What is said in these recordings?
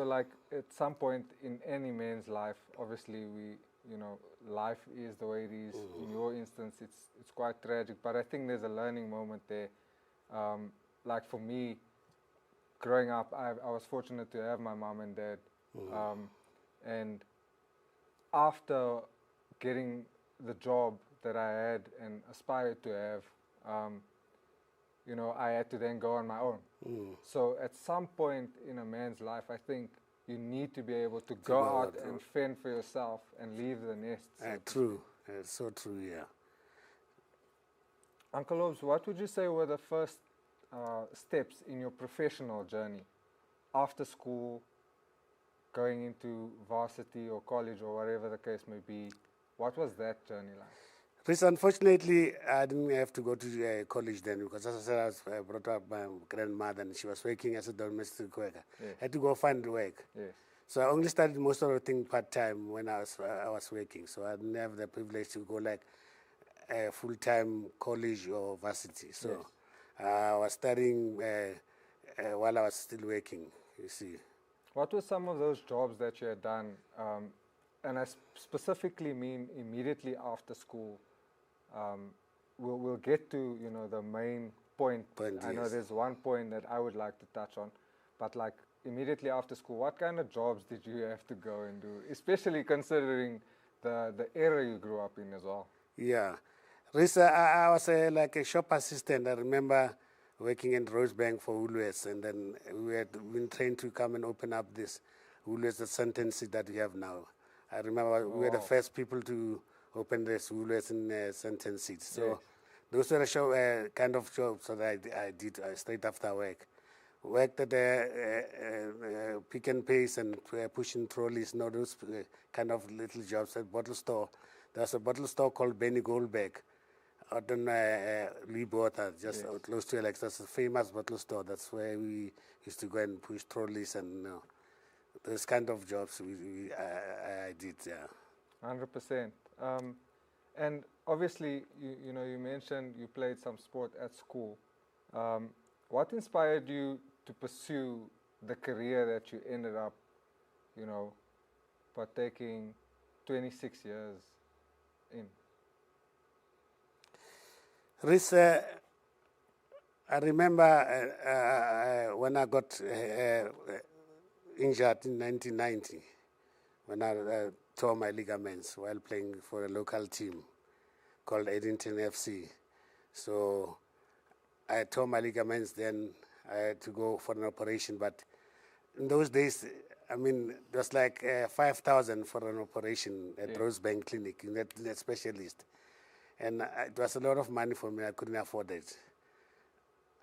So like at some point in any man's life, obviously life is the way it is. In your instance, it's quite tragic, but I think there's a learning moment there. Like for me, growing up, I was fortunate to have my mom and dad, and after getting the job that I had and aspired to have, I had to then go on my own. So at some point in a man's life, I think you need to be able to go out and fend for yourself and leave the nest. True, so true, yeah. Uncle Obs, what would you say were the first steps in your professional journey after school, going into varsity or college or whatever the case may be? What was that journey like? Chris, unfortunately, I didn't have to go to college then because, as I said, I was brought up by my grandmother and she was working as a domestic worker. Yes. I had to go find work. Yes. So I only started most of the thing part-time when I was working. So I didn't have the privilege to go like full-time college or varsity. So Yes. I was studying while I was still working, you see. What were some of those jobs that you had done? And I specifically mean immediately after school. We'll get to the main point. I know there's one point that I would like to touch on, but like immediately after school, what kind of jobs did you have to go and do, especially considering the era you grew up in as well? Yeah, Risa, I was like a shop assistant. I remember working in Rosebank for Woolworths, and then we had been trained to come and open up this Woolworths, the sentence that we have now. I remember we were the first people to open this Woolworths in sentence seats. So yes. Those were the kind of jobs that I did straight after work. Worked at Pick and Pace and pushing trolleys, those kind of little jobs at bottle store. There's a bottle store called Benny Goldberg out in Lee Water, just close to Alex. That's a famous bottle store. That's where we used to go and push trolleys and those kind of jobs I did, yeah. 100%. And obviously, you mentioned you played some sport at school. What inspired you to pursue the career that you ended up, partaking 26 years in? Rhys, I remember when I got injured in 1990, when I tore my ligaments while playing for a local team called Eddington FC. So I tore my ligaments, then I had to go for an operation. But in those days, I mean, it was like 5,000 for an operation at Rosebank Clinic, in that specialist. And it was a lot of money for me. I couldn't afford it.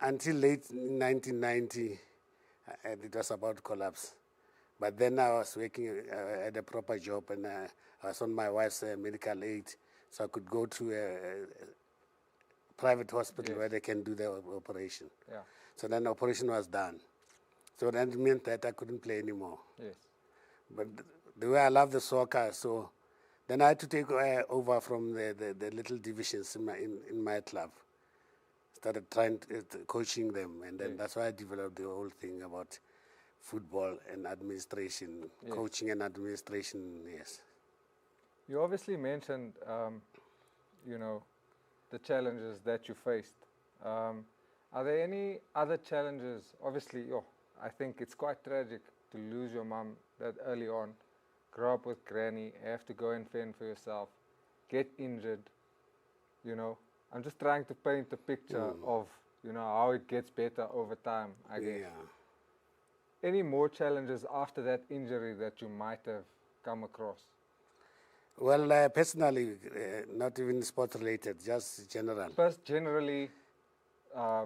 Until late 1990, it was about to collapse. But then I was working at a proper job, and I was on my wife's medical aid, so I could go to a private hospital where they can do the operation. Yeah. So then the operation was done. So that meant that I couldn't play anymore. Yes. But the way I love the soccer, so then I had to take over from the little divisions in my club. Started trying coaching them, and then that's why I developed the whole thing about football and administration, coaching and administration, yes. You obviously mentioned, the challenges that you faced. Are there any other challenges? Obviously, I think it's quite tragic to lose your mom that early on, grow up with granny, have to go and fend for yourself, get injured, I'm just trying to paint a picture of, how it gets better over time, I guess. Yeah. Any more challenges after that injury that you might have come across? Well, personally, not even sports-related, just general. First, generally,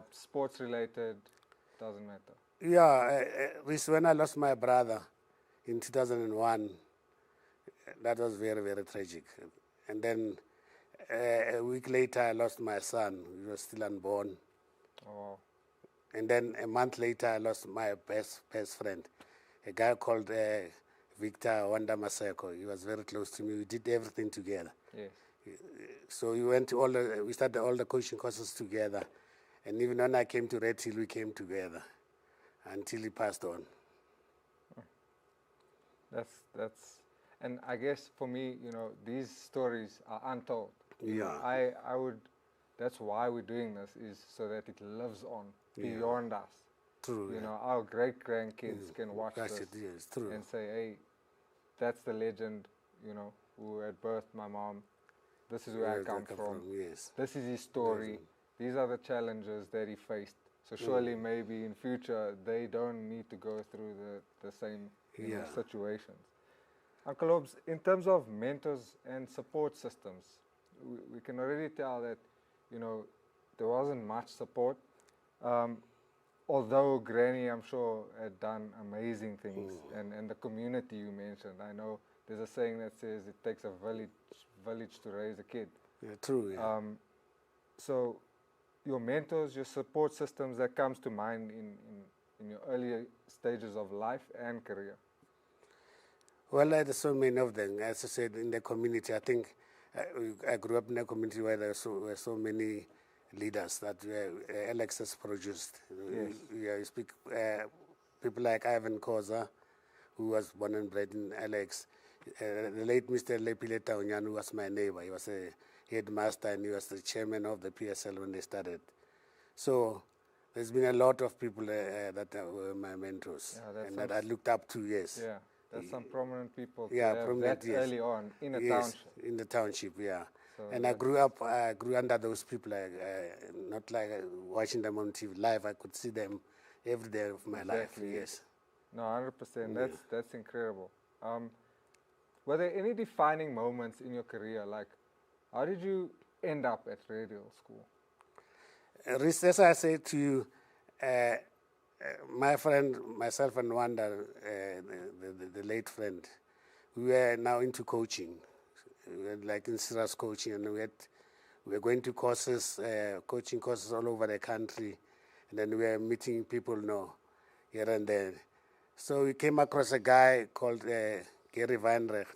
sports-related, doesn't matter. Yeah, when I lost my brother in 2001, that was very, very tragic. And then a week later, I lost my son. He was still unborn. Oh. And then a month later, I lost my best friend, a guy called Victor Wanda Maseko. He was very close to me. We did everything together. Yes. So we started all the coaching courses together. And even when I came to Red Hill, we came together until he passed on. That's, and I guess for me, you know, these stories are untold. You know, Yeah. I would, that's why we're doing this, is so that it lives on Yeah. beyond us. True. You Yeah. know, our great grandkids can watch That's this it. Yes. True. and say, hey, that's the legend, you know, who had birthed my mom. This is where I Where they come from. Yes. This is his story. These are the challenges that he faced. So surely maybe in future they don't need to go through the same, you know, Yeah. situations. Uncle Obs, in terms of mentors and support systems, we can already tell that, you know, there wasn't much support. Um, although Granny, I'm sure, had done amazing things, and the community you mentioned, I know there's a saying that says it takes a village to raise a kid. Yeah. True. Yeah. So your mentors, your support systems that comes to mind in your earlier stages of life and career. Well, there's so many of them. As I said, in the community, I think I grew up in a community where there were so many leaders that Alex has produced. Yes. You speak people like Ivan Koza, who was born and bred in Alex. The late Mr. Lepile Taunyan, who was my neighbor. He was a headmaster and he was the chairman of the PSL when they started. So there's been a lot of people that were my mentors and that I looked up to, yes. Yeah, that's some prominent people to Yeah, have prominent, that yes. early on in a Yes, township. in the township, yeah. So And I grew under those people, not like watching them on TV live. I could see them every day of my life, yes. No, 100%. That's incredible. Were there any defining moments in your career? Like, how did you end up at radio school? As I said to you, my friend, myself and Wanda, the late friend, we were now into coaching. We were like in serious coaching, and we were going to courses, coaching courses all over the country, and then we were meeting people here and there. So we came across a guy called Gary Weinrecht.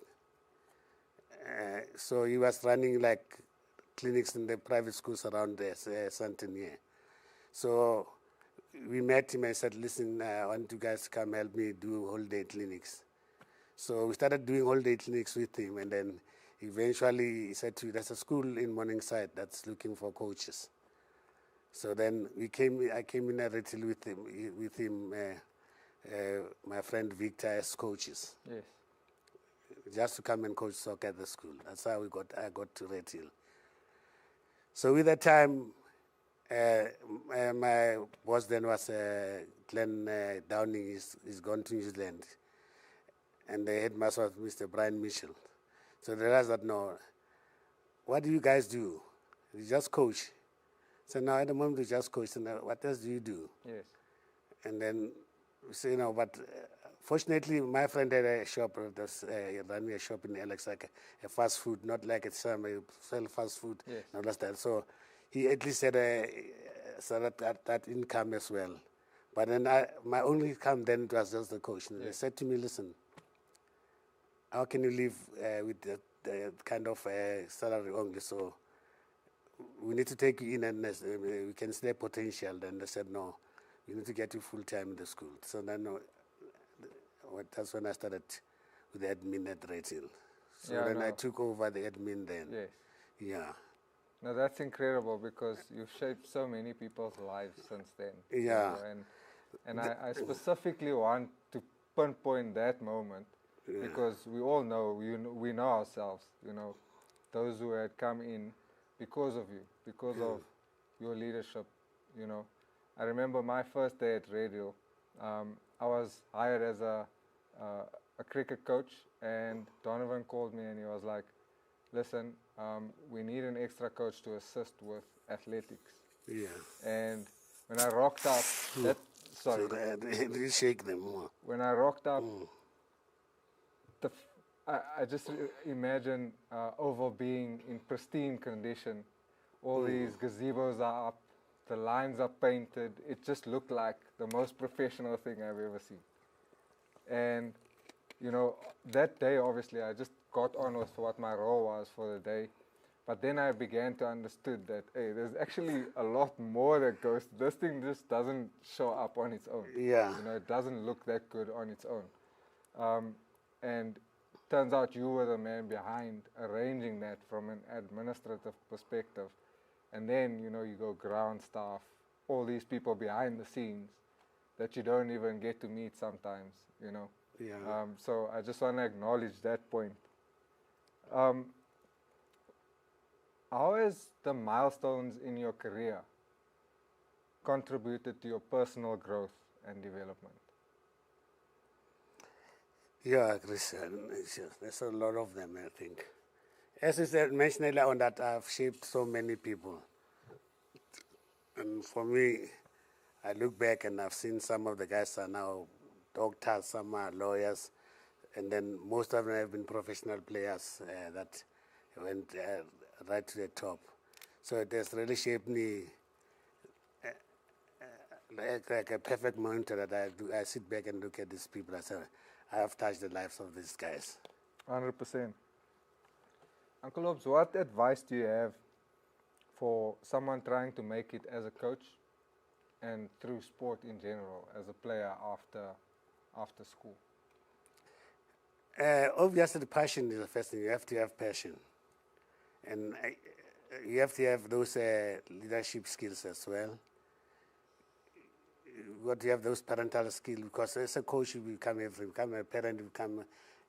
So he was running like clinics in the private schools around Santinier. So we met him and said, listen, I want you guys to come help me do holiday clinics. So we started doing holiday clinics with him, and then eventually he said to me, there's a school in Morningside that's looking for coaches. So then I came in a retail with him, my friend Victor as coaches. Yes. Just to come and coach soccer at the school. That's how I got to Red Hill. So with that time, my boss then was Glenn Downing. He's gone to New Zealand. And the headmaster was Mr. Brian Mitchell. So they realized that, no, what do you guys do? You just coach. So now at the moment we just coach. So now what else do you do? Yes. And then we say, but fortunately, my friend had a shop, running a shop in Alex, like a fast food, not like it's sell fast food. Yes. Not like that. So he at least had that income as well. But then my only income then was just the coach. And They said to me, listen, how can you live with the kind of salary only? So we need to take you in and we can see the potential. Then they said, no, we need to get you full-time in the school. So then that's when I started with the admin at Red Hill. So then I took over the admin then. Yes. Yeah. No, that's incredible because you've shaped so many people's lives since then. Yeah. You know, and I specifically want to pinpoint that moment because we all know, we know ourselves, those who had come in because of you, because of your leadership, I remember my first day at radio. I was hired as a cricket coach, and Donovan called me and he was like, listen, we need an extra coach to assist with athletics. Yeah. And when I rocked up, So they shake them more. When I rocked up, I just imagine Oval being in pristine condition. All these gazebos are up, the lines are painted. It just looked like the most professional thing I've ever seen. And, that day, obviously, I just got on with what my role was for the day. But then I began to understand that, hey, there's actually a lot more that goes. This thing just doesn't show up on its own. Yeah. It doesn't look that good on its own. and turns out you were the man behind arranging that from an administrative perspective, and then you go ground staff, all these people behind the scenes that you don't even get to meet sometimes. Yeah. So I just want to acknowledge that point. Um, how has the milestones in your career contributed to your personal growth and development? Yeah, Chris, there's a lot of them, I think. As you said, mentioned earlier on, that I've shaped so many people. And for me, I look back and I've seen some of the guys are now doctors, some are lawyers, and then most of them have been professional players that went right to the top. So it has really shaped me like a perfect monitor that I sit back and look at these people. I say, I have touched the lives of these guys. 100%. Uncle Obs, what advice do you have for someone trying to make it as a coach and through sport in general, as a player after school? Obviously, the passion is the first thing. You have to have passion. And you have to have those leadership skills as well. You got to have those parental skills, because as a coach, you become everything. You become a parent, you become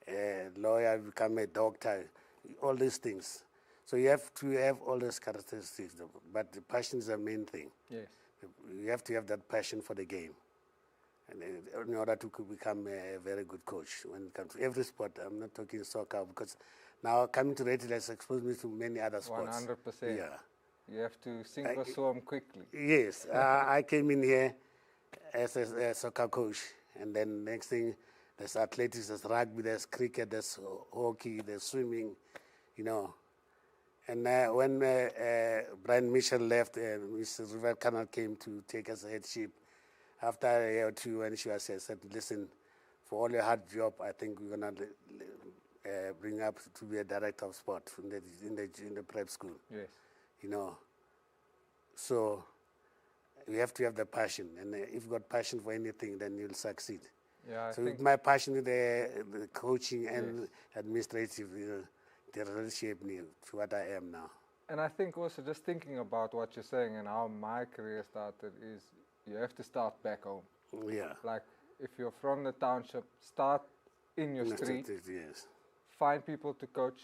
a lawyer, you become a doctor, all these things. So you have to have all those characteristics, but the passion is the main thing. Yes. You have to have that passion for the game, and in order to become a very good coach when it comes to every sport. I'm not talking soccer, because now coming to Rachel has exposed me to many other sports. 100%. Yeah. You have to sink or swim quickly. Yes. I came in here as a soccer coach, and then next thing, there's athletics, there's rugby, there's cricket, there's hockey, there's swimming, And when Brian Mitchell left, Mrs. River Canal came to take us a headship. After a year or two, when she was said, listen, for all your hard job, I think we're going to bring up to be a director of sport in the prep school. Yes. So you have to have the passion, and if you've got passion for anything, then you'll succeed. Yeah, So with my passion with the coaching and administrative, they really shaped me to what I am now. And I think also, just thinking about what you're saying and how my career started, is you have to start back home. Yeah. Like, if you're from the township, start in your street. Yes. Find people to coach,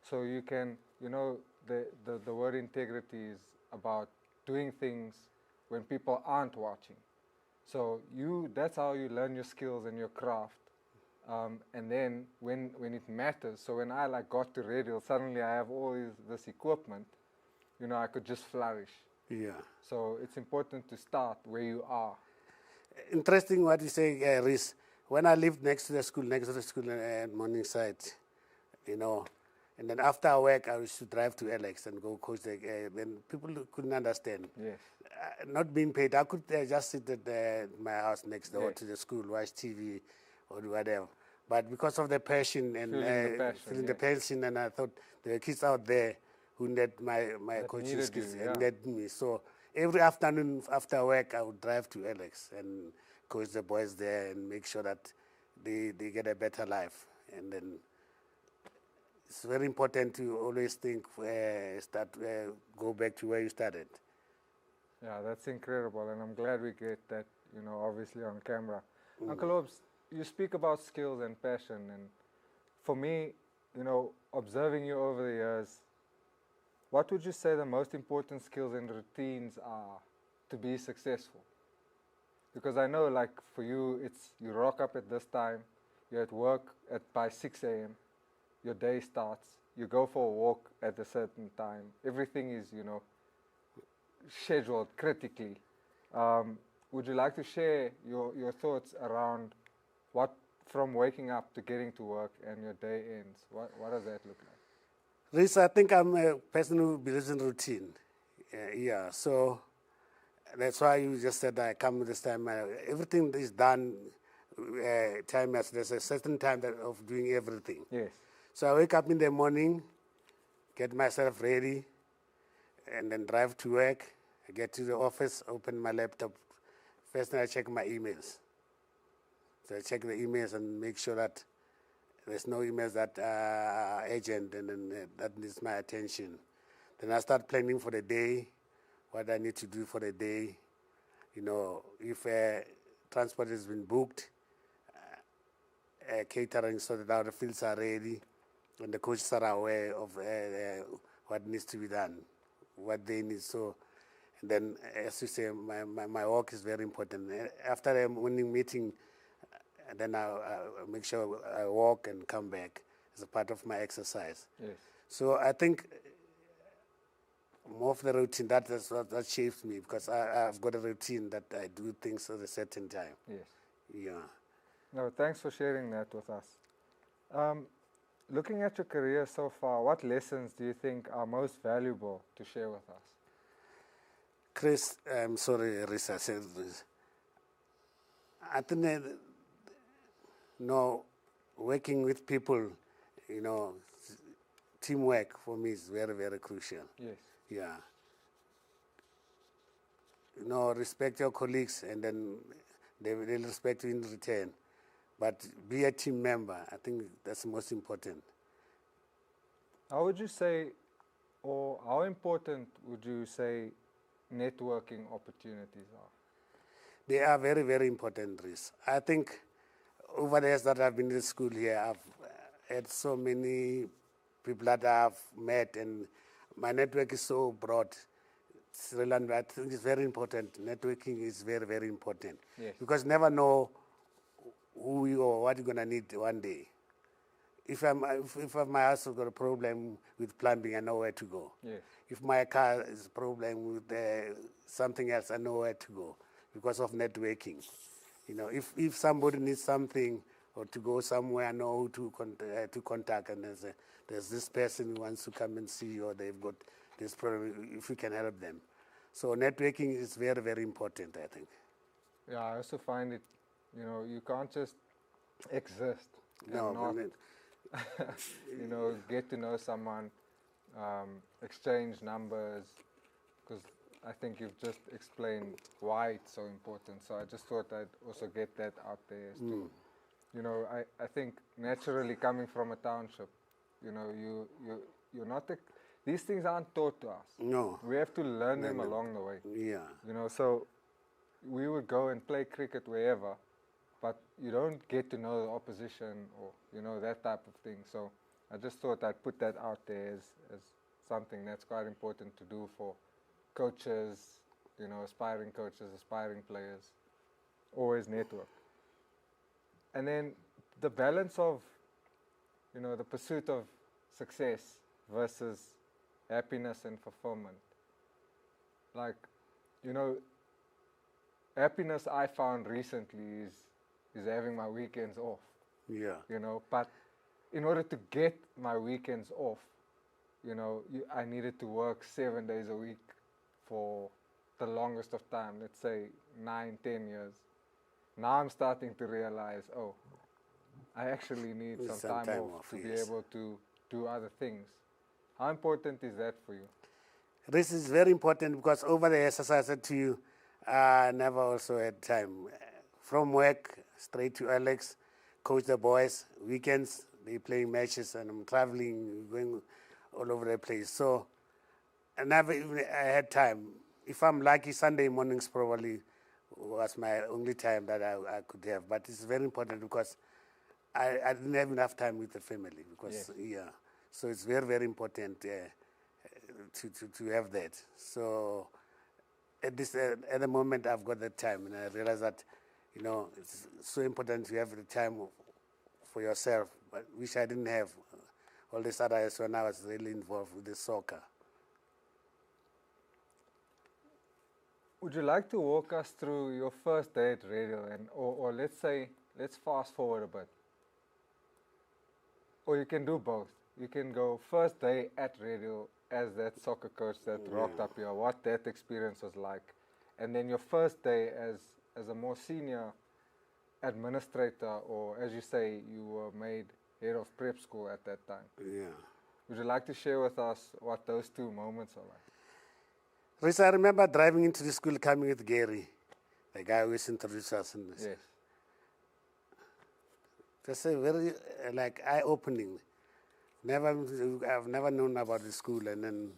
so you can, the word integrity is about doing things when people aren't watching. So that's how you learn your skills and your craft. And then when it matters, so when I got to radio, suddenly I have all this equipment, I could just flourish. Yeah. So it's important to start where you are. Interesting what you say, Rhys. When I lived next to the school at Morningside, and then after work I used to drive to Alex and go coach. Then people couldn't understand. Yes. Not being paid, I could just sit at my house next door to the school, watch TV or whatever. But because of the passion and feeling the passion, and I thought there were kids out there who need my coaching skills and need me. So every afternoon after work, I would drive to Alex and coach the boys there and make sure that they get a better life. And then it's very important to always think, go back to where you started. Yeah, that's incredible, and I'm glad we get that, obviously on camera. Uncle Obs, you speak about skills and passion, and for me, observing you over the years, what would you say the most important skills and routines are to be successful? Because I know, for you, it's you rock up at this time, you're at work by 6 a.m., your day starts, you go for a walk at a certain time, everything is, scheduled critically. Would you like to share your thoughts around what, from waking up to getting to work and your day ends, what does that look like? Rhys, I think I'm a person who believes in routine. So that's why you just said I come this time. Everything is done, there's a certain time of doing everything. Yes. So I wake up in the morning, get myself ready, and then drive to work. I get to the office, open my laptop. First thing I check my emails. So I check the emails and make sure that There's no emails that are urgent and then that needs my attention. Then I start planning for the day, what I need to do for the day. You know, if transport has been booked, catering sorted out, the fields are ready, and the coaches are aware of what needs to be done, what they need. So, and then, as you say, my work is very important. After a morning meeting, then I make sure I walk and come back as a part of my exercise. Yes. So I think more of the routine, that shapes me, because I've got a routine that I do things at a certain time. Yes. Yeah. No, thanks for sharing that with us. Looking at your career so far, what lessons do you think are most valuable to share with us? Chris, I'm sorry, Risa said this. I think, working with people, teamwork for me is very, very crucial. Yes. Yeah. Respect your colleagues, and then they'll respect you in return. But be a team member. I think that's the most important. How would you say, or how important would you say networking opportunities are? They are very, very important, Rhys. I think over the years that I've been in school here, I've had so many people that I've met, and my network is so broad. I think it's very important. Networking is very, very important. Yes. Because you never know who you or what you're going to need one day. If my house has got a problem with plumbing, I know where to go. Yes. If my car is a problem with something else, I know where to go because of networking. If somebody needs something or to go somewhere, I know who to contact, and there's this person who wants to come and see you, or they've got this problem, if you can help them. So networking is very, very important, I think. Yeah, I also find it, you can't just exist and not, get to know someone, exchange numbers, because I think you've just explained why it's so important. So I just thought I'd also get that out there. I think naturally coming from a township, you're not these things aren't taught to us. No. We have to learn them along the way. Yeah. So we would go and play cricket wherever, but you don't get to know the opposition or, that type of thing. So I just thought I'd put that out there as something that's quite important to do for coaches, aspiring coaches, aspiring players. Always network. And then the balance of, the pursuit of success versus happiness and fulfillment. Like, happiness I found recently is having my weekends off. Yeah. But in order to get my weekends off, I needed to work 7 days a week for the longest of time, let's say 9, 10 years. Now I'm starting to realize, I actually need some time off to be able to do other things. How important is that for you? This is very important because over the years, as I said to you, I never also had time. From work, straight to Alex, coach the boys, weekends, they playing matches, and I'm traveling, going all over the place. So I never even had time. If I'm lucky, Sunday mornings probably was my only time that I could have. But it's very important because I didn't have enough time with the family. Because so it's very, very important to have that. So at the moment, I've got that time, and I realize that it's so important to have the time for yourself, but which I didn't have all this other years when I was really involved with the soccer. Would you like to walk us through your first day at radio, or let's fast forward a bit, or you can do both. You can go first day at radio as that soccer coach that rocked up here, what that experience was like, and then your first day as a more senior administrator, or as you say, you were made head of prep school at that time. Yeah. Would you like to share with us what those two moments are like? Rhys, I remember driving into the school, coming with Gary, the guy who introduced us in this. Yes. Just a very like eye-opening. I've never known about the school, and then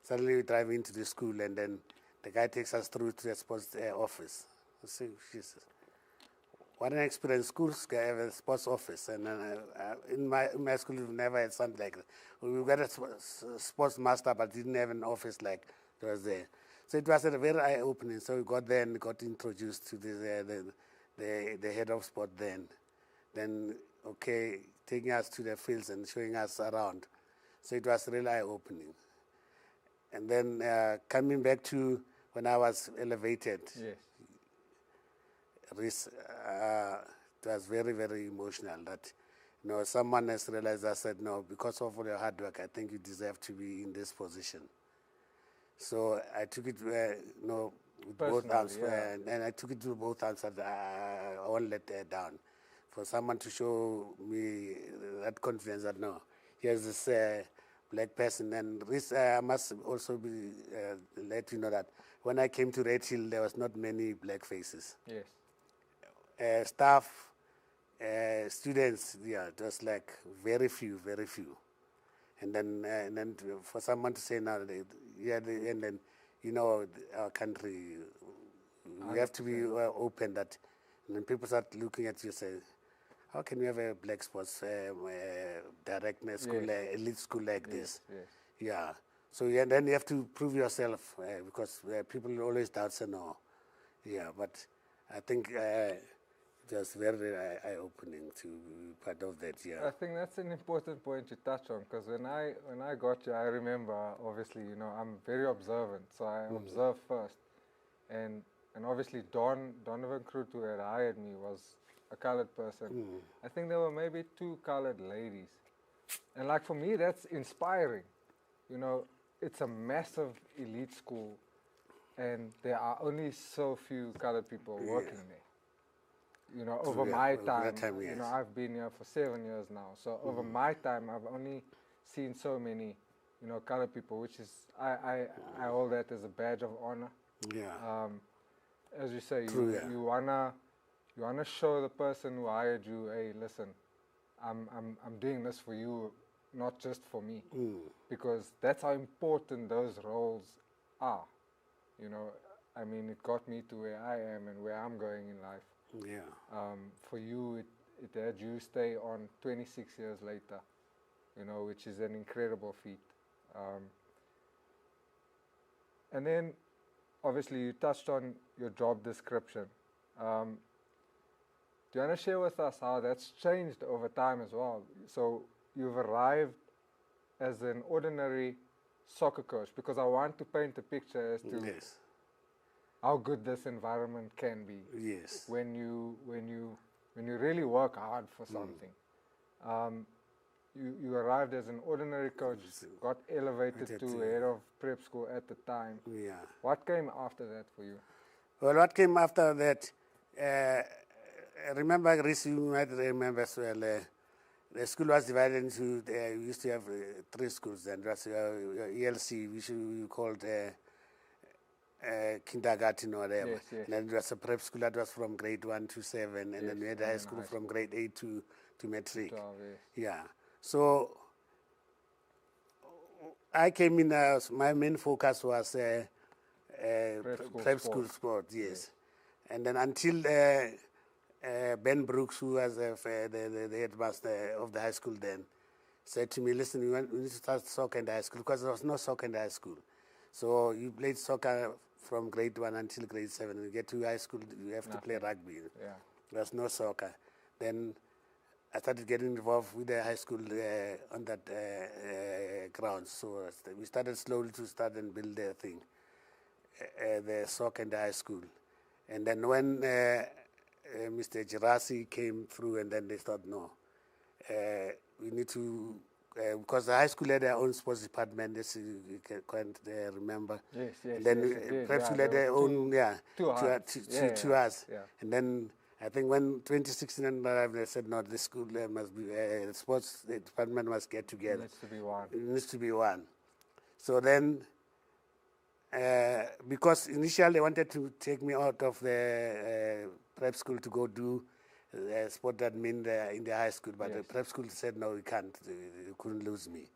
suddenly we drive into the school, and then the guy takes us through to the sports office. I say, Jesus, what an experience! Schools have a sports office, and in my school we've never had something like that. We got a sports master, but didn't have an office like it was there. So it was a very eye-opening. So we got there and got introduced to the head of sport then. Then, okay, taking us to the fields and showing us around. So it was really eye-opening. And then coming back to when I was elevated, Yes. it was very, very emotional that, someone has realized, I said, no, because of all your hard work, I think you deserve to be in this position. So I took it, with both arms, yeah. and I took it to both arms, and I won't let that down. For someone to show me that confidence that, no, here's this black person. And this, I must also let you know that when I came to Red Hill, there was not many black faces. Yes. Staff, students, yeah, it was like very few. And then for someone to say now, and then, our country, we have to be open that, and then people start looking at you and say, how can we have a black sports director school, elite school like this? Yes. Yeah. So then you have to prove yourself because people always doubt say no. Yeah, but I think it was very eye-opening to be part of that. Yeah. I think that's an important point you touch on, because when I got you, I remember, obviously, I'm very observant, so I observe first, and obviously Donovan Crute, who had hired me, was a colored person. I think there were maybe 2 colored ladies, and like for me, that's inspiring. It's a massive elite school, and there are only so few colored people working there. Over my time, yes. I've been here for 7 years now. So over my time, I've only seen so many, colored people, which is, I hold that as a badge of honor. Yeah. As you say, True, you wanna show the person who hired you, hey, listen, I'm doing this for you, not just for me, because that's how important those roles are. I mean, it got me to where I am and where I'm going in life. Yeah. For you, it had you stay on 26 years later, which is an incredible feat. And then, obviously, you touched on your job description. Do you want to share with us how that's changed over time as well? So you've arrived as an ordinary soccer coach, because I want to paint a picture as to how good this environment can be. Yes. When you really work hard for something. You arrived as an ordinary coach, got elevated to head of prep school at the time. Yeah. What came after that for you? Well, what came after that, remember, Chris, you might remember as well, the school was divided into, we used to have 3 schools, and was ELC, which we called kindergarten or whatever. Yes. And then it was a prep school that was from grade 1 to 7, and then we had high school from grade 8 to matric. 12, Yeah. So I came in, my main focus was prep school sport, yes. And then until Ben Brooks, who was the headmaster of the high school then, said to me, listen, we need to start soccer in the high school, because there was no soccer in the high school. So you played soccer from grade 1 until grade 7. When you get to high school, you have to play rugby. Yeah. There's no soccer. Then I started getting involved with the high school on that ground. So we started slowly to start and build the thing, the soccer in the high school. And then when Mr. Gerasi came through, and then they thought, no, we need to, because the high school had their own sports department, this you can't remember. Yes. And then prep school had their own, to us. Yeah. And then I think when 2016 arrived, they said, no, this school must be, the sports department must get together. It needs to be one. It needs to be one. So then, because initially they wanted to take me out of the prep school to go do sport admin in the high school, but Yes. the prep school said, no, you can't. You couldn't lose me.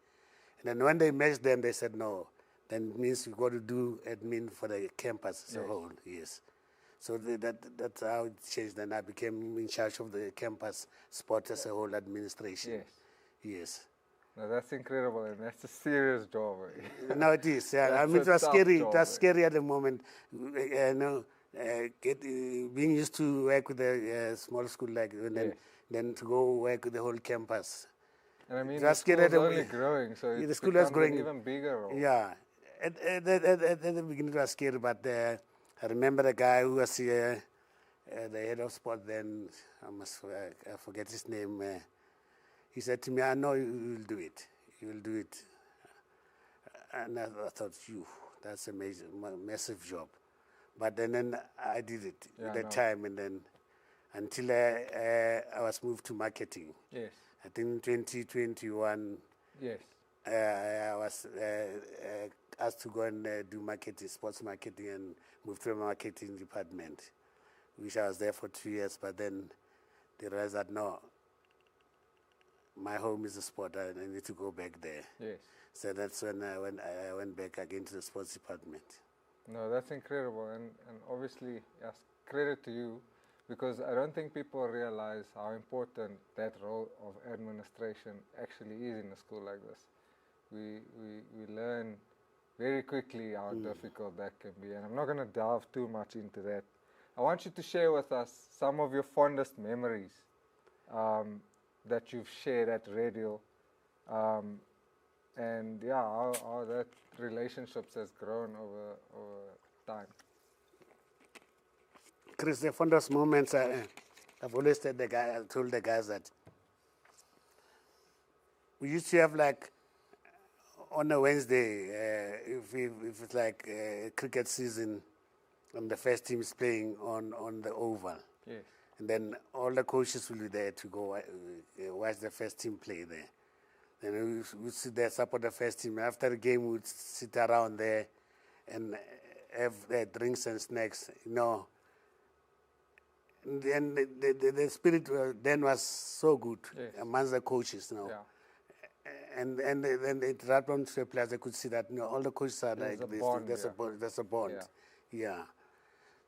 And then when they matched them, they said, no. Then it means you've got to do admin for the campus as a Yes. whole. Yes. So that's how it changed. Then I became in charge of the campus sport as a whole administration. Yes. Yes. No, that's incredible, and that's a serious job. No, it is. Yeah. I That's mean, it a was tough scary. job, It was scary at the moment. Being used to work with a small school like, and Yes. then to go work with the whole campus. And I mean, It the was school scary is at the only moment. growing, so Yeah, it the school was becomes growing. an even bigger role. Yeah. At the beginning it was scary, but I remember the guy who was here, the head of sport then, I forget his name. He said to me, I know you will do it. You will do it. And I thought, that's a massive job. But then I did it Yeah, at that no. time, and then until I was moved to marketing. Yes. I think in 2021, Yes. I was asked to go and do marketing, sports marketing, and move to the marketing department, which I was there for 2 years. But then they realized that no, my home is the sport. I need to go back there. Yes. So that's when I went back again to the sports department. No, that's incredible, and obviously, yes, credit to you, because I don't think people realize how important that role of administration actually is in a school like this. We learn very quickly how difficult that can be, and I'm not going to delve too much into that. I want you to share with us some of your fondest memories that you've shared at Radio, and yeah, how that relationships has grown over time. Chris, the fondest moments, I've always told the guys that we used to have like on a Wednesday, if it's like cricket season, and the first team is playing on the oval. Yes. And then all the coaches will be there to go watch the first team play there. Then we sit there, support the first team. After the game, we'd sit around there and have drinks and snacks, And the spirit then was so good amongst the coaches, Yeah. And then it wrapped onto the players. They could see that all the coaches are There's like a this. bond, There's a bond. Yeah.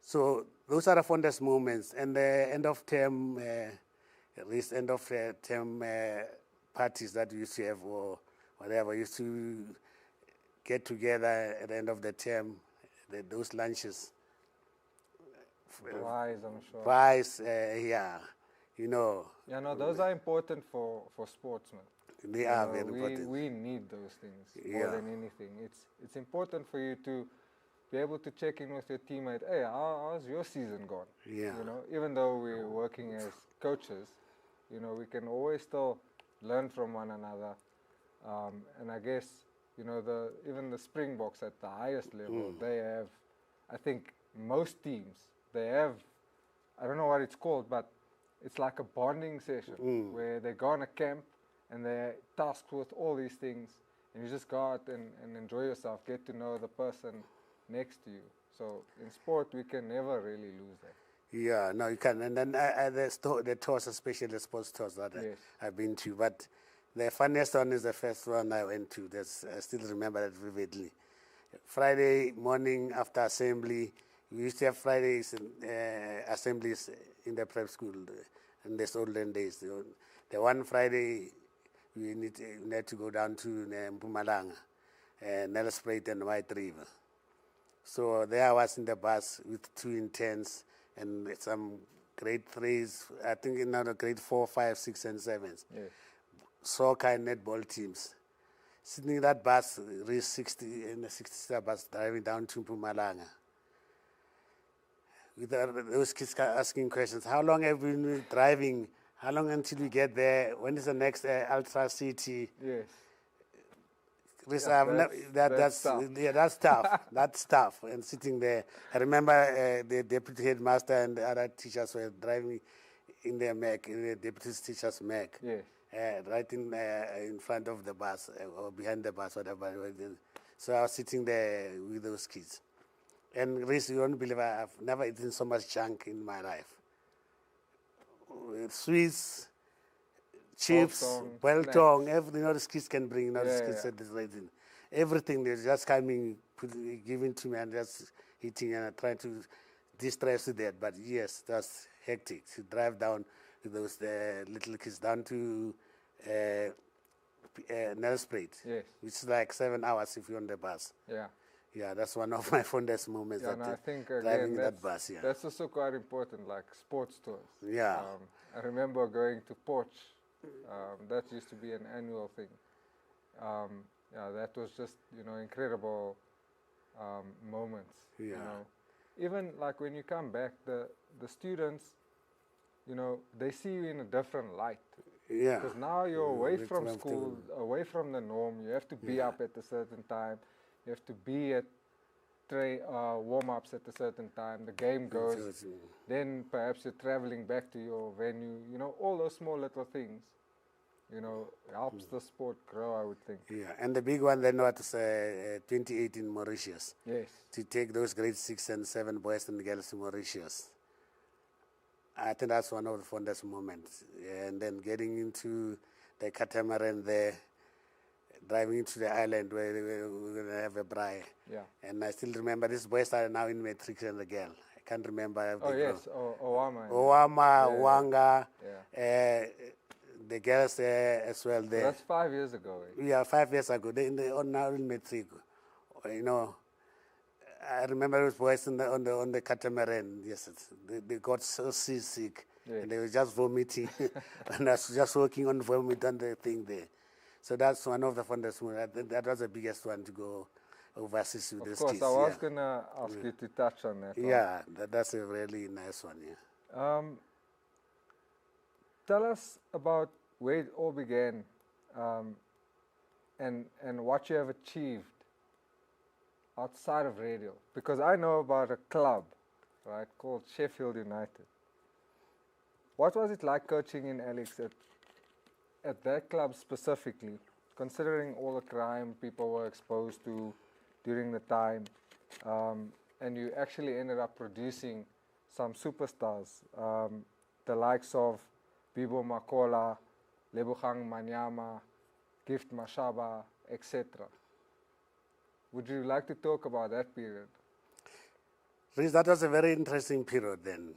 So those are the fondest moments. And the end of term, parties that we used to have or whatever, we used to get together at the end of the term, those lunches. Wise, I'm sure. Price, yeah. Yeah, no, those are important for sportsmen. They are very important. We need those things more than anything. It's important for you to be able to check in with your teammate. Hey, how's your season gone? Yeah. Even though we're working as coaches, we can always still learn from one another. And I guess, even the Springboks at the highest level, they have, I think most teams, they have, I don't know what it's called, but it's like a bonding session where they go on a camp and they're tasked with all these things, and you just go out and enjoy yourself, get to know the person next to you. So in sport, we can never really lose that. Yeah, no, you can. And then the tours, especially the sports tours that I've been to. But the funniest one is the first one I went to. I still remember it vividly. Friday morning after assembly, we used to have Fridays assemblies in the prep school in these olden days. The one Friday, we need to go down to Mpumalanga, Nelspruit and White River. So there I was in the bus with 2 interns and some grade 3s, I think in grade 4, 5, 6, and 7s. Yes. Soccer and netball teams. Sitting in that bus, race 60, in the 60-star bus, driving down to Mpumalanga. With those kids asking questions, how long have we been driving? How long until we get there? When is the next Ultra City? Yes. That's tough. Yeah, that's tough. That's tough. And sitting there, I remember the deputy headmaster and the other teachers were driving in their Mac, in the deputy teacher's Mac. Yes. Right in front of the bus or behind the bus, whatever. So I was sitting there with those kids. And Reese, you won't believe I've never eaten so much junk in my life. sweets, chips, boiled tongue, everything. All the kids can bring. All the kids at this rating. Everything they're just coming, giving to me, and just eating and trying to distress with that. But yes, that's hectic to drive down with those little kids down to Nelspruit, which is like 7 hours if you're on the bus. Yeah, that's one of my fondest moments. Yeah, and I think driving that bus. Yeah, that's also quite important, like sports tours. Yeah, I remember going to Porch. That used to be an annual thing. Yeah, that was just incredible moments. Yeah. Even like when you come back, the students, they see you in a different light. Yeah. Because now you're away from school, away from the norm. You have to be up at a certain time. You have to be at warm-ups at a certain time. The game goes. Then perhaps you're traveling back to your venue. All those small little things, helps the sport grow, I would think. Yeah, and the big one then was 2018 Mauritius. Yes. To take those grade 6 and 7 boys and girls to Mauritius. I think that's one of the fondest moments. And then getting into the catamaran there, driving into the island where we're going to have a braai. Yeah. And I still remember these boys are now in matric and the girl. I can't remember. Oh, yes, Owama. Owama, Wanga, the girls as well there. That's 5 years ago. Yeah, 5 years ago. They now in matric. I remember those boys on the catamaran. Yes, they got so seasick, and they were just vomiting, and I was just working on vomit on the thing there. So that's one of the fondest ones. That was the biggest one to go overseas with these kids. Of course, I was gonna ask you to touch on that. Yeah, that's a really nice one. Yeah. Tell us about where it all began, and what you have achieved outside of radio, because I know about a club, right, called Sheffield United. What was it like coaching in Alex at that club specifically, considering all the crime people were exposed to during the time, and you actually ended up producing some superstars, the likes of Bibo Makola, Lebogang Manyama, Gift Mashaba, etc. Would you like to talk about that period? Rhys, that was a very interesting period then.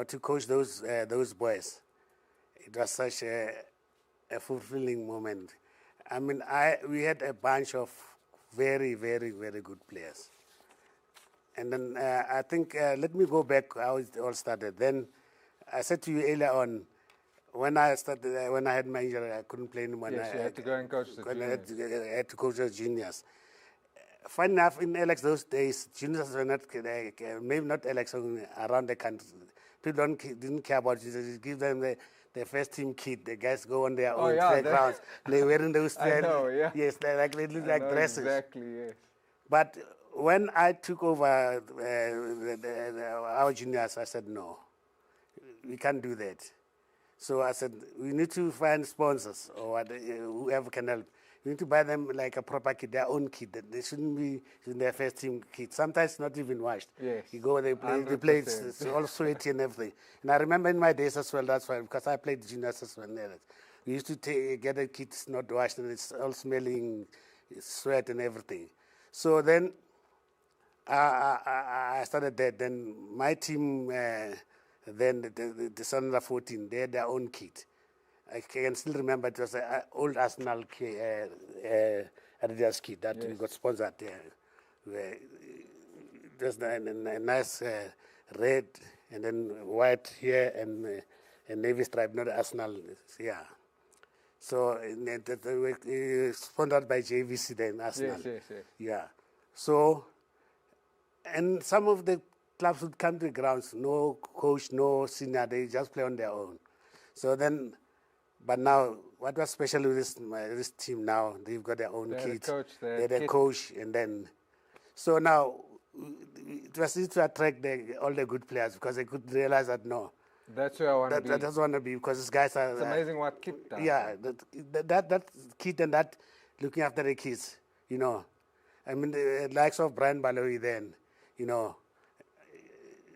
To coach those boys, it was such a fulfilling moment. I mean, we had a bunch of very, very, very good players. And then I think, let me go back how it all started. Then I said to you earlier on, when I had my injury, I couldn't play anymore. Yes, you had to go and coach the juniors. I had to coach the juniors. Funny enough, in Alex those days, juniors were not, maybe not Alex, around the country. People didn't care about it. You give them the first team kit. The guys go on their own playgrounds. They're wearing those. I know, yeah. Yes, they look like dresses. Exactly, yes. But when I took over our juniors, I said, no, we can't do that. So I said, we need to find sponsors or whoever can help. You need to buy them like a proper kit, their own kit. They shouldn't be in their first team kit. Sometimes not even washed. Yes. You go, they play, it's all sweaty and everything. And I remember in my days as well, that's why, because I played juniors as well. We used to get the kits not washed and it's all smelling sweat and everything. So then I started that. Then my team, then the Sun 14, they had their own kit. I can still remember it was an old Arsenal Adidas kit that we got sponsored there. It was a nice red and then white here and navy stripe, not Arsenal. Yeah. So sponsored by JVC then, Arsenal. Yes. Yeah. So, and some of the clubs would come to the grounds, no coach, no senior, they just play on their own. So then, but now, what was special with this team now, they've got their own kit. They're the coach, and then, so now, it was easy to attract all the good players because they could realize that, no. That's where I want to be. That's want to be because these guys are... It's amazing what kit does. Yeah, that kit and that looking after the kids, I mean, the likes of Brian Baloyi then,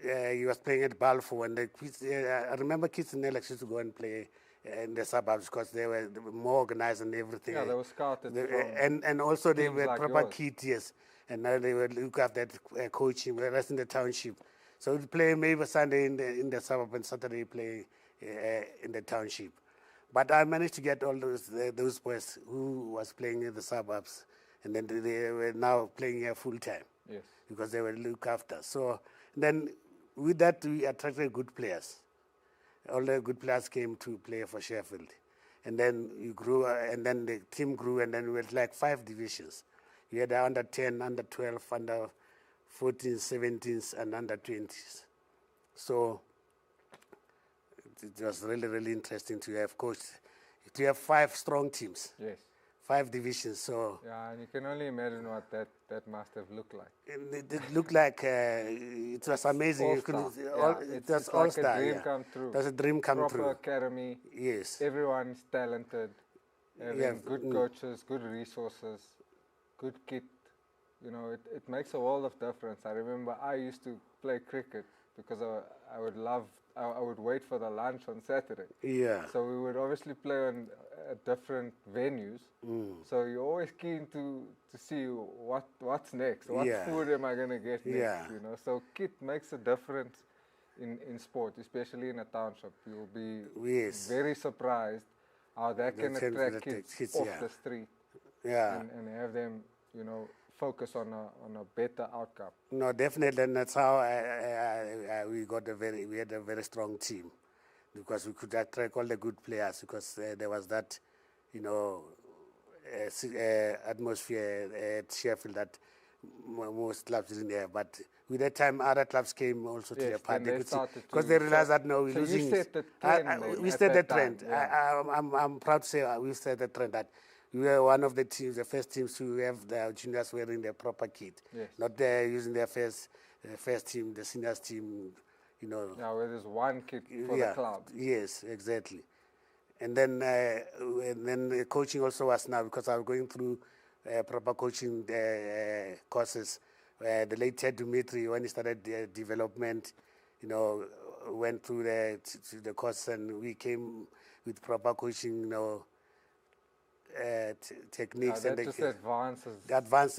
he was playing at Balfour, and the kids, I remember kids in Alex used to go and play in the suburbs because they were more organized and everything. Yeah, they were scouted and also they teams were like proper yours. kids, yes. And now they would look after coaching, whereas in the township. So we'd play maybe Sunday in the suburb and Saturday play in the township. But I managed to get all those boys who was playing in the suburbs, and then they were now playing here full time. Yes. Because they were looked after. So then with that, we attracted good players. All the good players came to play for Sheffield. And then we grew, and then the team grew, and then we had like 5 divisions. We had under 10, under 12, under 14s, 17s, and under 20s. So it was really, really interesting to have coached, to have 5 strong teams. Yes. 5 divisions, so... Yeah, and you can only imagine what that must have looked like. It looked like it was amazing. It was all like star, a dream yeah. come true. It was a dream come Proper true. academy. Yes. Everyone's talented. Having good coaches, good resources, good kit. You know, it makes a world of difference. I remember I used to play cricket because I would wait for the lunch on Saturday. Yeah. So we would obviously play on at different venues. So you're always keen to see what's next. What food am I going to get next? You know, so kit makes a difference in sport, especially in a township. You'll be very surprised how that can attract kids off the street. Yeah. And have them, you know, focus on a better outcome. No, definitely, and that's how we had a very strong team, because we could attract all the good players, because there was that, you know, atmosphere at Sheffield that most clubs didn't have. But with that time, other clubs came also to the party, because they realized that no, we're losing. You set the trend. We set the trend. Yeah. I'm proud to say we set the trend that we were one of the teams, the first teams to have the juniors wearing their proper kit, not using their first team, the seniors team, you know. Yeah, where there's one kit for the club. Yes, exactly. And then the coaching also was now, because I was going through proper coaching courses. The late Ted Dimitri, when he started development, you know, went through the course, and we came with proper coaching, you know, techniques. That just advances. That's what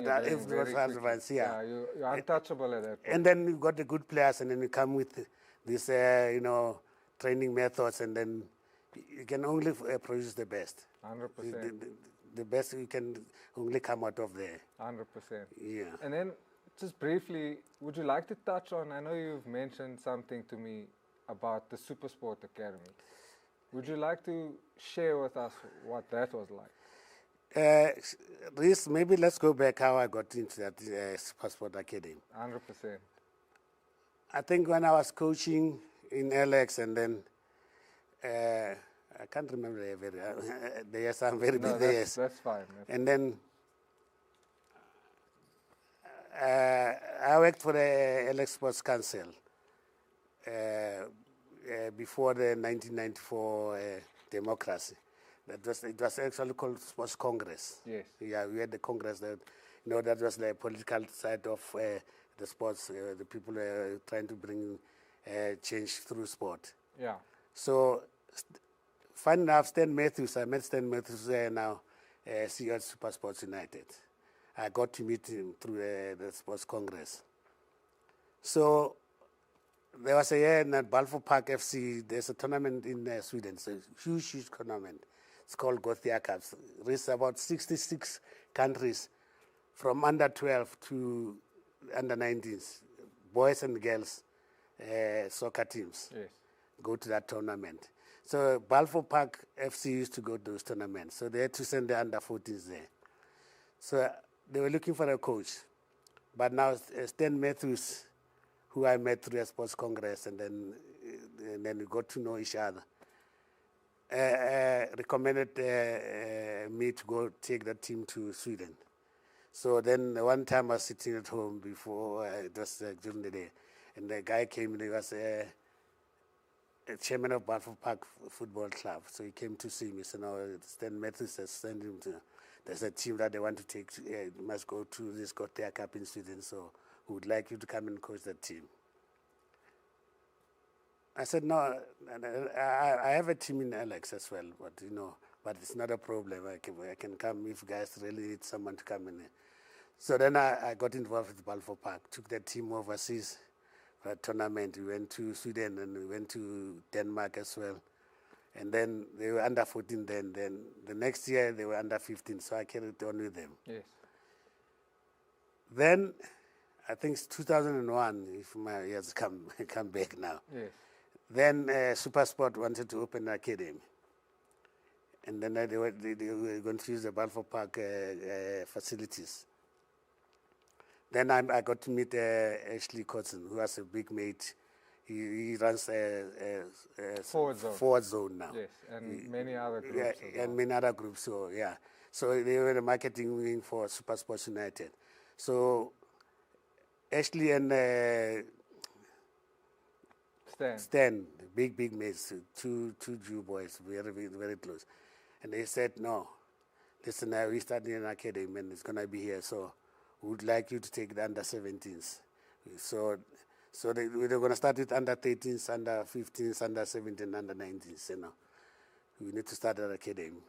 advanced, yeah. You're untouchable at that point. And then you got the good players, and then you come with this, you know, training methods, and then you can only produce the best. 100%. The best you can only come out of there. 100%. Yeah. And then, just briefly, would you like to touch on, I know you've mentioned something to me about the Supersport Academy. Would you like to share with us what that was like? Reese, maybe let's go back how I got into that Supersport Academy. 100%. I think when I was coaching in LX, and then I can't remember the years. I'm very big years. That's fine. And then I worked for the LX Sports Council before the 1994 democracy. It was actually called Sports Congress. Yes. Yeah, we had the Congress that, you know, that was the political side of the sports. The people were trying to bring change through sport. Yeah. So, fun enough, I met Stan Matthews now, CEO at Super Sports United. I got to meet him through the Sports Congress. So, there was a year in Balfour Park FC, there's a tournament in Sweden. It's a huge, huge tournament. It's called Gothia Cups. There's about 66 countries from under 12 to under 19s, boys and girls, soccer teams go to that tournament. So Balfour Park FC used to go to those tournaments. So they had to send the under 14s there. So they were looking for a coach. But now Stan Matthews, who I met through a sports congress, and then we got to know each other, recommended me to go take that team to Sweden. So then one time I was sitting at home before, it was during the day, and the guy came and he was a chairman of Balfour Park Football Club. So he came to see me. So now Stan Matthews has sent him to, there's a team that they want to take, must go to this Gothia Cup in Sweden, so we would like you to come and coach that team. I said, no, I have a team in Alex as well, but but it's not a problem. I can come if guys really need someone to come in. So then I got involved with Balfour Park, took the team overseas for a tournament. We went to Sweden and we went to Denmark as well. And then they were under 14 then. Then the next year they were under 15, so I carried on with them. Yes. Then I think it's 2001, if my years come back now. Yes. Then Supersport wanted to open an academy. And then they were going to use the Balfour Park facilities. Then I got to meet Ashley Cotton, who was a big mate. He runs forward zone now. Yes, and many other groups. Yeah, as well. and many other groups. So yeah, so they were the marketing wing for Super Sports United. So Ashley and Stan, the big mates, two Jew boys, very close, and they said, no, listen, we started an academy and it's gonna be here, so we would like you to take the under 17s. So they were going to start with under 13s, under 15s, under 17, under 19s. We need to start an academy.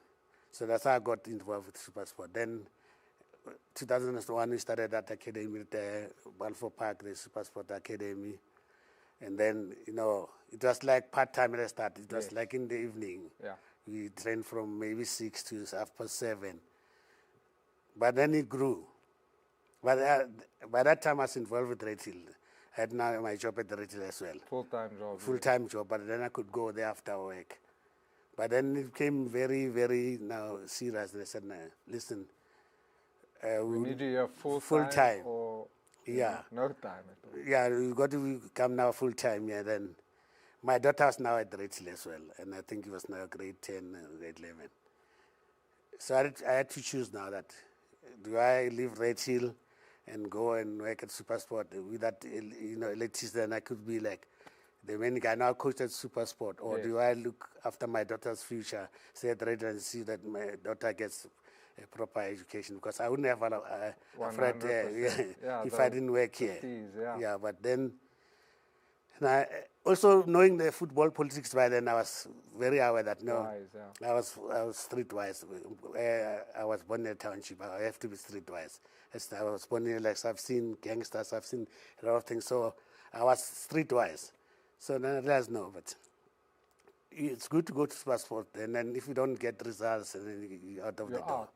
So that's how I got involved with Supersport. Then 2001, we started that academy with the Balfour Park, the Supersport Academy. And then, it was like part-time at the start. It was like in the evening. Yeah. We trained from maybe 6 to 7:30. But then it grew. But by that time, I was involved with Red Hill. I had now my job at the Red Hill as well. Full-time job. Full-time job, but then I could go there after work. But then it became very, very now serious. They said, no, listen. We need you here full-time. Or yeah. No time at all. Yeah, we got to come now full-time. Yeah, then my daughter was now at the Red Hill as well, and I think it was now grade 10, grade 11. So I had to choose now that, do I leave Red Hill and go and work at Supersport with that, electricity, then I could be like the main guy now coach at Supersport, or do I look after my daughter's future, stay at Red and see that my daughter gets a proper education, because I wouldn't have a friend if I didn't work here. Yeah, but then, and I, also knowing the football politics by then, I was very aware that I was streetwise. I was born in a township. I have to be streetwise. I was born in I've seen gangsters, I've seen a lot of things. So I was streetwise. So then I realized but it's good to go to Supersport, and then if you don't get results, and then you're out of the door.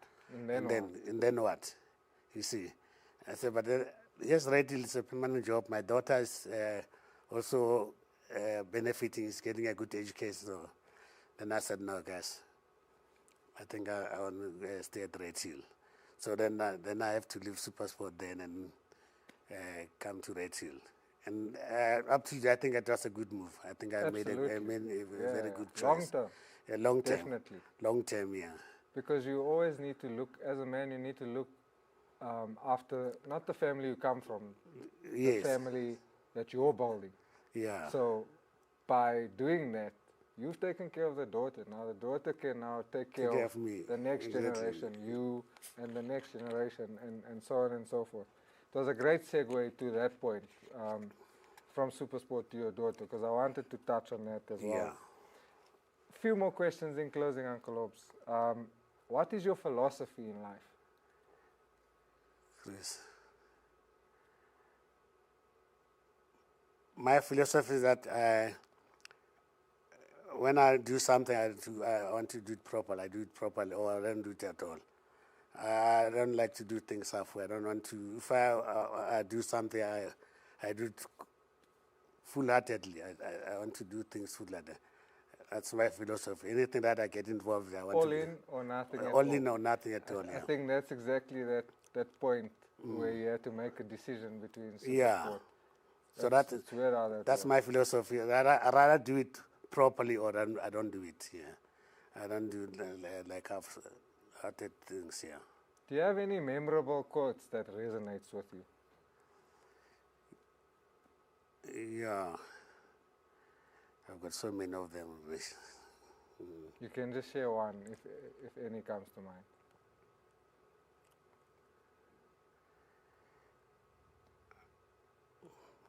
And then what? You see. I said, but yes, Red Hill is a permanent job. My daughter is also benefiting, is getting a good education. So then I said, no, guys, I think I want to stay at Red Hill. So then I have to leave Supersport then and come to Red Hill. And up to I think it was a good move. I think I made a very good choice. Long term. Yeah, long term. Definitely. Long term, yeah. Because you always need to look, as a man, you need to look after, not the family you come from, the family that you're building. Yeah. So by doing that, you've taken care of the daughter. Now the daughter can now take care of me. The next generation, you and the next generation, and so on and so forth. It was a great segue to that point, from Supersport to your daughter, because I wanted to touch on that as well. Yeah. A few more questions in closing, Uncle Obs. What is your philosophy in life? Chris, my philosophy is that when I do something, I want to do it properly. I do it properly, or I don't do it at all. I don't like to do things halfway. I don't want to. If I do something, I do it full-heartedly. I want to do things full-heartedly. That's my philosophy. Anything that I get involved in, I want all to in or nothing at all? All in or nothing at all, I think that's exactly that point where you have to make a decision between Supersport. Yeah. So that's my philosophy. I rather do it properly, or I don't do it. Yeah, I don't do like half-hearted things. Yeah. Do you have any memorable quotes that resonates with you? Yeah. I've got so many of them. You can just share one if any comes to mind.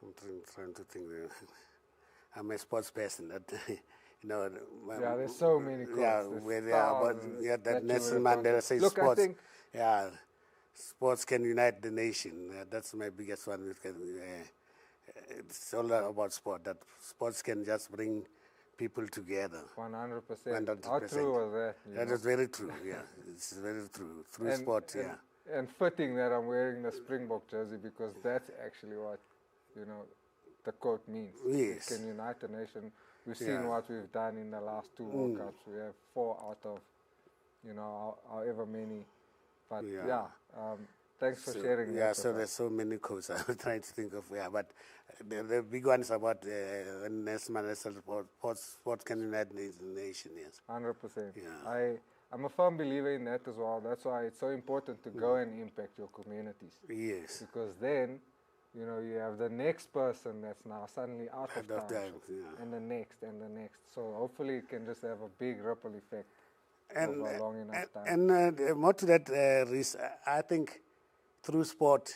I'm trying to think. I'm a sports person. That you know. Yeah, there's so many quotes. Yeah, that Nelson Mandela says Look, sports. I think Sports can unite the nation. That's my biggest one. It's all about sport. That sports can just bring people together. 100%. How true was that? That is very true. Yeah, it's very true. Through sport, yeah. And fitting that I'm wearing the Springbok jersey because that's actually what, the quote means. Yes. It can unite the nation. We've seen what we've done in the last 2 World Cups. We have 4 out of, however many. But thanks for sharing that. Yeah, so there's so many quotes I'm trying to think of. Yeah, but the big one is about Nelson Mandela said sports can unite the nation. Yes. 100%. Yeah. I'm a firm believer in that as well. That's why it's so important to go and impact your communities. Yes. Because then, you have the next person that's now suddenly out of town, and the next, and the next. So hopefully it can just have a big ripple effect over a long enough time. And more to that, Reese, I think through sport,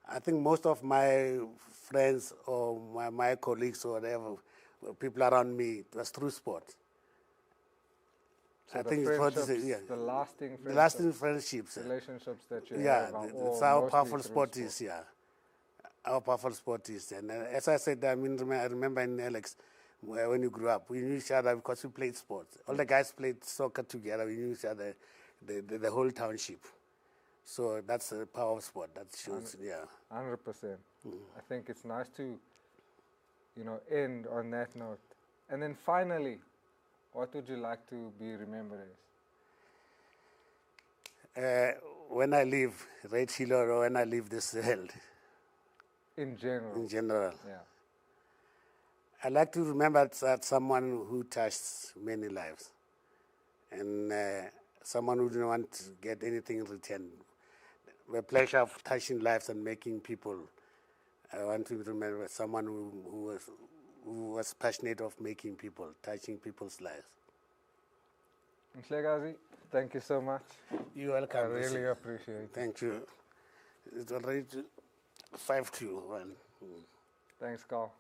I think most of my friends or my colleagues or whatever, people around me, it was through sport. So I think the lasting friendships, relationships that you have. It's how powerful sport is. Yeah, how powerful sport is. And as I said, I remember in Alex, when you grew up, we knew each other because we played sports. All the guys played soccer together. We knew each other, the whole township. So that's the power of sport. That shows, 100%. I think it's nice to, end on that note. And then finally, what would you like to be remembered as? When I leave Red Hill or when I leave this world. In general. In general. Yeah. I like to remember that someone who touched many lives, and someone who didn't want to get anything in return. The pleasure of touching lives and making people. I want to remember someone who was passionate of making people, touching people's lives. Mhlekazi, thank you so much. You're welcome. I really appreciate it. Thank you. It's already 5 to 1. Thanks, Carl.